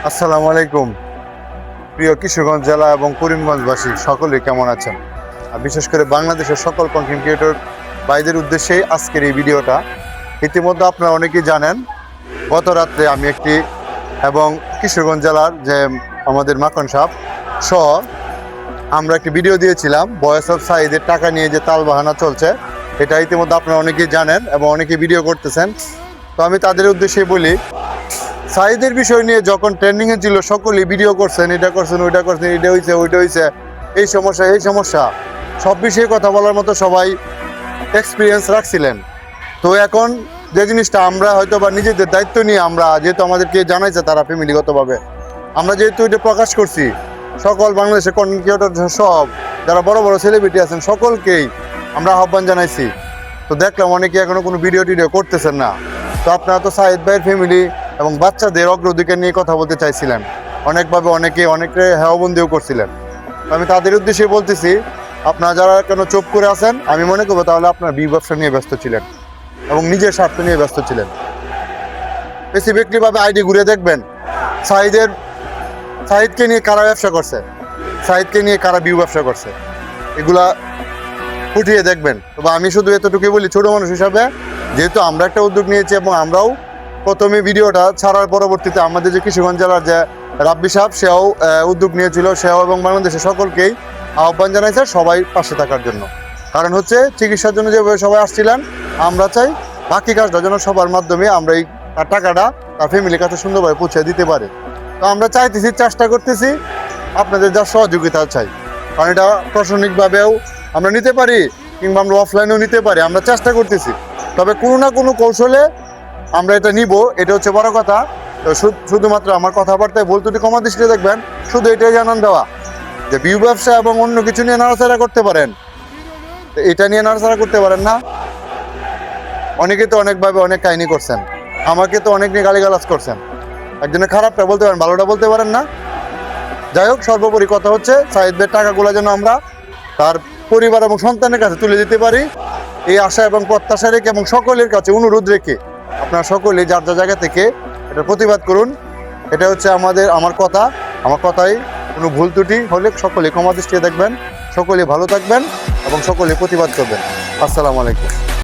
আসসালামু আলাইকুম। প্রিয় কিশোরগঞ্জ জেলা এবং করিমগঞ্জবাসী সকলে কেমন আছেন? আর বিশেষ করে বাংলাদেশের সকল কন্টেন্ট ক্রিয়েটর ভাইদের উদ্দেশ্যেই আজকের এই ভিডিওটা। ইতিমধ্যে আপনারা অনেকেই জানেন, গত রাত্রে আমি এবং কিশোরগঞ্জ জেলার যে আমাদের মাখন সাহেব সহ আমরা একটি ভিডিও দিয়েছিলাম ভয়েস অফ সাঈদের টাকা নিয়ে যে তালবাহানা চলছে, এটা ইতিমধ্যে আপনারা অনেকেই জানেন এবং অনেকেই ভিডিও করতেছেন। তো আমি তাদের উদ্দেশ্যে বলি, সাঈদের বিষয় নিয়ে যখন ট্রেন্ডিংয়ে ছিল সকলেই ভিডিও করছেন, এটা করছেন, ওইটা করছেন, এটা হয়েছে, ওইটা হয়েছে, এই সমস্যা সব বিষয়ে কথা বলার মতো সবাই এক্সপিরিয়েন্স রাখছিলেন। তো এখন যে জিনিসটা আমরা হয়তো বা নিজেদের দায়িত্ব নিয়ে, আমরা যেহেতু আমাদেরকে জানাইছে তারা ফ্যামিলিগতভাবে, আমরা যেহেতু এটা প্রকাশ করছি, সকল বাংলাদেশের কন্টেন্ট ক্রিয়েটর সব যারা বড় বড় সেলিব্রিটি আছেন সকলকেই আমরা আহ্বান জানাইছি। তো দেখলাম অনেকে এখনো কোনো ভিডিও টিডিও করতেছেন না। তো আপনারা তো সাঈদ ভাইয়ের ফ্যামিলি এবং বাচ্চাদের অগ্রাধিকার নিয়ে কথা বলতে চাইছিলেন, অনেকভাবে অনেকে হেওয়াবন্দিও করছিলেন। আমি তাদের উদ্দেশ্যে বলতেছি, আপনারা যারা কেন চুপ করে আছেন, আমি মনে করবো তাহলে আপনার ব্যবসা নিয়ে ব্যস্ত ছিলেন এবং নিজের স্বার্থ নিয়ে ব্যস্ত ছিলেন। স্পেসিফিকলিভাবে আইডি ঘুরে দেখবেন সাঈদকে নিয়ে কারা ব্যবসা করছে, সাঈদকে নিয়ে কারা ব্যবসা করছে, এগুলা উঠিয়ে দেখবেন। তবে আমি শুধু এতটুকুই বলি, ছোট মানুষ হিসাবে যেহেতু আমরা একটা উদ্যোগ নিয়েছি এবং আমরাও প্রথমে ভিডিওটা ছাড়ার পরবর্তীতে আমাদের যে কিশোরগঞ্জ জেলার যে রাব্বি সাহেব, সেও উদ্যোগ নিয়েছিল, সেও এবং বাংলাদেশের সকলকেই আহ্বান জানাইছে সবাই পাশে থাকার জন্য। কারণ হচ্ছে চিকিৎসার জন্য যেভাবে সবাই আসছিলেন, আমরা চাই বাকি কাজটা যেন সবার মাধ্যমে আমরা এই টাকাটা তার ফ্যামিলির কাছে সুন্দরভাবে পৌঁছে দিতে পারি। তো আমরা চাইতেছি, চেষ্টা করতেছি, আপনাদের যা সহযোগিতা চাই। কারণ এটা প্রশাসনিকভাবেও আমরা নিতে পারি কিংবা আমরা অফলাইনেও নিতে পারি, আমরা চেষ্টা করতেছি। তবে কোনো না কোনো কৌশলে আমরা এটা নিব, এটা হচ্ছে বড় কথা। তো শুধুমাত্র আমার কথাবার্তায় ভুল ত্রুটি কমা দৃষ্টিতে দেখবেন, শুধু এটাই জানান দেওয়া যে ব্যবসা এবং অন্য কিছু নিয়ে নাড়াচাড়া করতে পারেন, তো এটা নিয়ে নাড়াচাড়া করতে পারেন না। অনেকে তো অনেকভাবে অনেক কাহিনী করছেন, আমাকে তো অনেক নিয়ে গালিগালাজ করছেন। একজনের খারাপটা বলতে পারেন, ভালোটা বলতে পারেন না। যাই হোক, সর্বোপরি কথা হচ্ছে সাঈদ ভাইয়ের টাকাগুলো যেন আমরা তার পরিবার এবং সন্তানের কাছে তুলে দিতে পারি, এই আশা এবং প্রত্যাশা রেখে এবং সকলের কাছে অনুরোধ রেখে আপনারা সকলে যার যা জায়গা থেকে এটা প্রতিবাদ করুন। এটা হচ্ছে আমার কথায় কোনো ভুল ত্রুটি হলে সকলে ক্ষমা দৃষ্টিতে দেখবেন, সকলে ভালো থাকবেন এবং সকলে প্রতিবাদ করবেন। আসসালামু আলাইকুম।